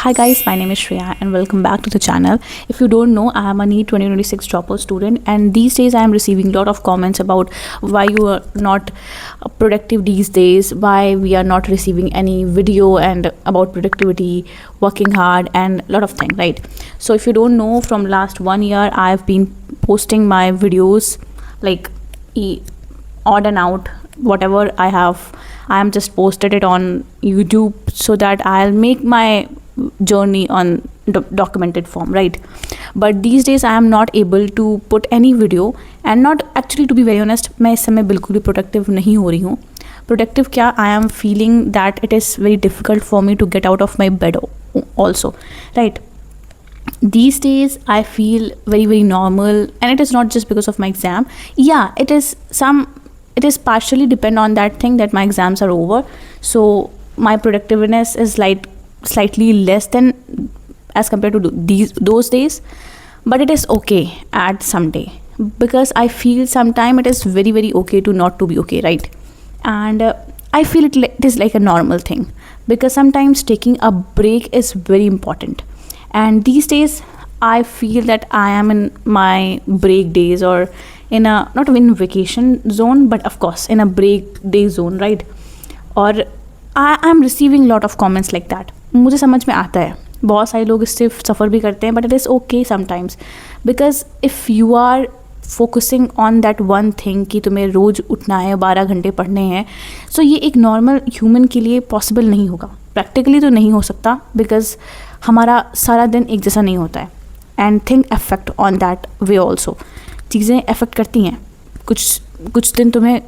Hi guys, my name is Shreya and welcome back to the channel. If you don't know, I am a NEET 2026 dropout student, and these days I am receiving a lot of comments about why you are not productive these days, why we are not receiving any video and about productivity, working hard and a lot of things, right? So if you don't know, from last 1 year I have been posting my videos like odd and out, whatever I am just posted it on YouTube so that I'll make my journey on documented form, right? But these days I am not able to put any video, and not actually, to be very honest, मैं इस समय बिल्कुल भी productive नहीं हो रही हूँ. Productive क्या, I am feeling that it is very difficult for me to get out of my bed also, right? These days I feel very very normal, and it is not just because of my exam. Yeah, it is partially depend on that thing that my exams are over, so my productiveness is like slightly less than as compared to those days, but it is okay at some day, because I feel sometime it is very very okay to not to be okay, right? And I feel it is like a normal thing, because sometimes taking a break is very important. And these days I feel that I am in my break days, or in a not in vacation zone, but of course in a break day zone, right? Or I am receiving lot of comments like that. मुझे समझ में आता है, बहुत सारे लोग इससे सफ़र भी करते हैं, but it is okay sometimes, because if you are focusing on that one thing कि तुम्हें रोज़ उठना है, 12 घंटे पढ़ने हैं, सो ये एक नॉर्मल ह्यूमन के लिए पॉसिबल नहीं होगा. प्रैक्टिकली तो नहीं हो सकता, बिकॉज हमारा सारा दिन एक जैसा नहीं होता है. And think affect on that way also. चीज़ें अफेक्ट करती हैं. कुछ दिन तुम्हें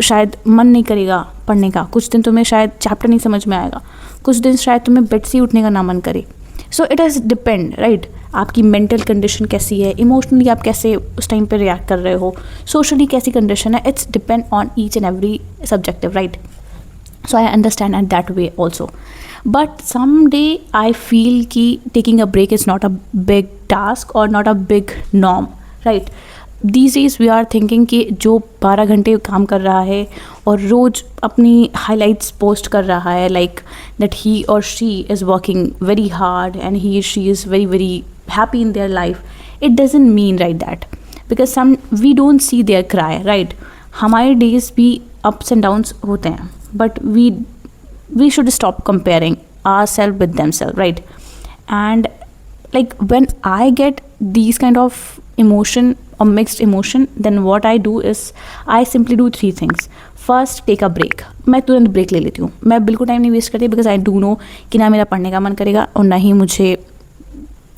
शायद मन नहीं करेगा पढ़ने का, कुछ दिन तुम्हें शायद चैप्टर नहीं समझ में आएगा, कुछ दिन शायद तुम्हें बेड से उठने का ना मन करे. So it is depend, right? आपकी मेंटल कंडीशन कैसी है, इमोशनली आप कैसे उस टाइम पे रिएक्ट कर रहे हो, सोशली कैसी कंडीशन है. It's depend on each and every subjective, right? So I understand at that way also. But some day I feel कि taking a break is not a big task और not a big norm, right? These days we are thinking कि जो 12 घंटे काम कर रहा है और रोज़ अपनी हाईलाइट्स पोस्ट कर रहा है, लाइक दैट ही और she is working very hard and he she is very very happy in their life. It doesn't mean like that, because some we don't see their cry, right? हमारे days भी ups and downs होते हैं, but we should stop comparing our self with them self, right? And like when I get these kind of emotion or mixed emotion, then what I do is I simply do 3 things. First, take a break. मैं तुरंत break ले लेती हूँ. मैं बिल्कुल time नहीं waste करती, because I do no कि ना मेरा पढ़ने का मन करेगा और ना ही मुझे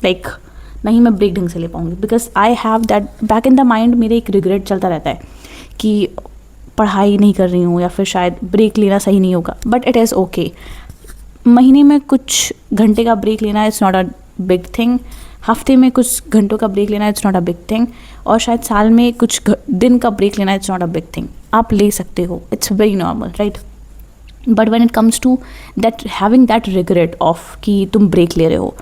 ना ही मैं ब्रेक ढंग से ले पाऊँगी, because I have that back in the mind. मेरे एक रिग्रेट चलता रहता है कि पढ़ाई नहीं कर रही हूँ, या फिर शायद ब्रेक लेना सही नहीं होगा. But it is okay. महीने में कुछ घंटे का ब्रेक लेना it's not a big thing. हफ्ते में कुछ घंटों का ब्रेक लेना it's not a big thing. और शायद साल में कुछ दिन का ब्रेक लेना it's not a big thing. आप ले सकते हो, it's very normal, right? But when it comes to that having that regret of कि तुम ब्रेक ले रहे हो,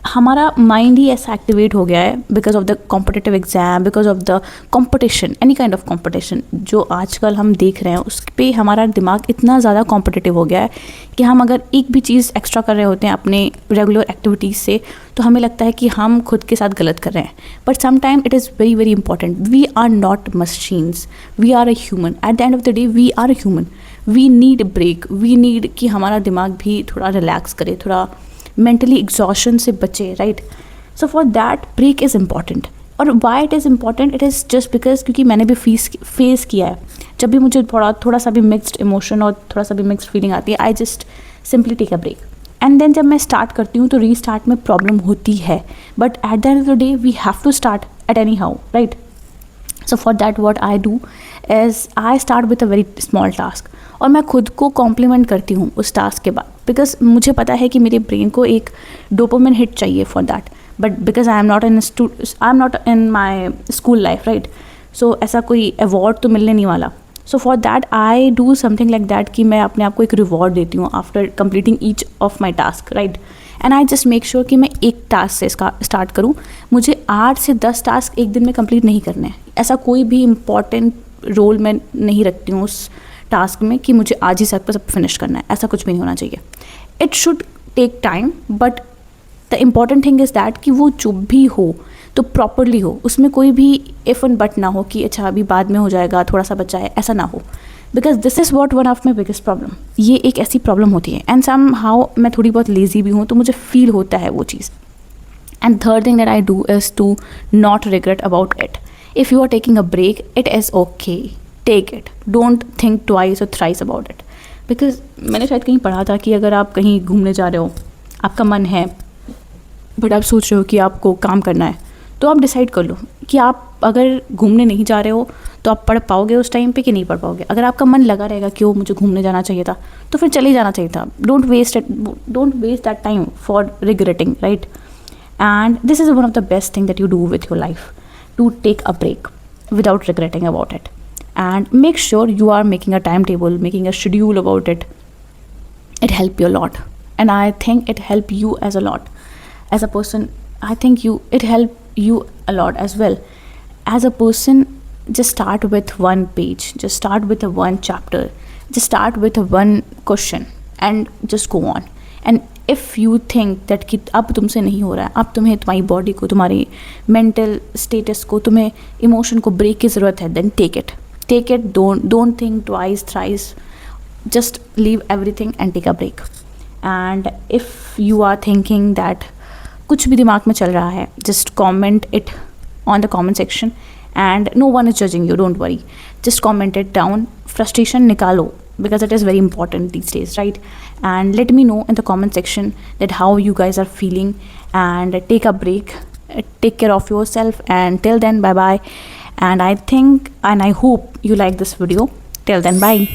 हमारा माइंड ही ऐसा एक्टिवेट हो गया है because of the competitive exam, because of the competition, any kind of competition जो आजकल हम देख रहे हैं, उस पर हमारा दिमाग इतना ज़्यादा कॉम्पिटिटिव हो गया है कि हम अगर एक भी चीज़ एक्स्ट्रा कर रहे होते हैं अपने रेगुलर एक्टिविटीज़ से, तो हमें लगता है कि हम खुद के साथ गलत कर रहे हैं. But sometime it is very very important. We are not machines, we are a human. At the end of the day we are a human. We need break. We need कि हमारा दिमाग भी थोड़ा रिलैक्स करे, थोड़ा mentally exhaustion से बचे, right? So for that break is important. और why it is important, it is just because क्योंकि मैंने भी फेस किया है. जब भी मुझे थोड़ा सा भी मिक्सड इमोशन और थोड़ा सा भी मिक्सड फीलिंग आती है, I just simply take a break. And then जब मैं स्टार्ट करती हूँ तो रीस्टार्ट में प्रॉब्लम होती है, but at the end of the day we have to start at anyhow, right? So for that what I do is I start with a very small task. और मैं खुद को complement करती हूँ उस task के बाद, because मुझे पता है कि मेरे ब्रेन को एक डोपामिन हिट चाहिए for that. But because I am not in my school life, right? So ऐसा कोई अवार्ड तो मिलने नहीं वाला. So for that I do something like that कि मैं अपने आप को एक रिवॉर्ड देती हूँ after completing each of my task, right? And I just make sure कि मैं एक टास्क से स्टार्ट करूँ. मुझे 8 से 10 टास्क एक दिन में कंप्लीट नहीं करने हैं. ऐसा कोई भी इम्पॉर्टेंट रोल मैं नहीं रखती हूँ उस टास्क में कि मुझे आज ही सब फिनिश करना है. ऐसा कुछ भी नहीं होना चाहिए. It should take time, but the important thing is that कि वो जो भी हो तो प्रॉपरली हो, उसमें कोई भी इफ़ एंड बट ना हो कि अच्छा अभी बाद में हो जाएगा, थोड़ा सा बचा है, ऐसा ना हो। Because this is what one of my biggest problem. ये एक ऐसी प्रॉब्लम होती है एंड सम हाउ मैं थोड़ी बहुत लेज़ी भी हूँ तो मुझे फील होता है वो चीज़। And third thing that I do is to not regret about it. If you are taking a break, it is okay, take it, don't think twice और थ्राइस अबाउट इट। बिकॉज मैंने शायद कहीं पढ़ा था कि अगर आप कहीं घूमने जा रहे हो, आपका मन है बट आप सोच रहे हो कि आपको काम करना है, तो आप डिसाइड कर लो कि आप अगर घूमने नहीं जा रहे हो तो आप पढ़ पाओगे उस टाइम पे कि नहीं पढ़ पाओगे। अगर आपका मन लगा रहेगा कि वो मुझे घूमने जाना चाहिए था, तो फिर चले जाना चाहिए था। Don't waste that time for regretting, right? And this is one of the best thing that you do with your life, to take a break without regretting about it, and make sure you are making a timetable, making a schedule about it. It help you a lot, and I think it help you as a lot as a person. I think it help you a lot as well as a person. Just start with one page, just start with a one chapter, just start with a one question and just go on. And if you think that कि अब तुमसे नहीं हो रहा है, अब तुम्हें तुम्हारी बॉडी को, तुम्हारी मेंटल स्टेटस को, तुम्हें इमोशन को ब्रेक की ज़रूरत है, then take it. Don't think twice, thrice. Just leave everything and take a break. And if you are thinking that कुछ भी दिमाग में चल रहा है, just comment it on the comment section, and no one is judging you, don't worry. Just comment it down. Frustration निकालो, because it is very important these days, right? And let me know in the comment section that how you guys are feeling, and take a break, take care of yourself, and till then, bye bye. And I think and I hope you like this video. Till then, bye.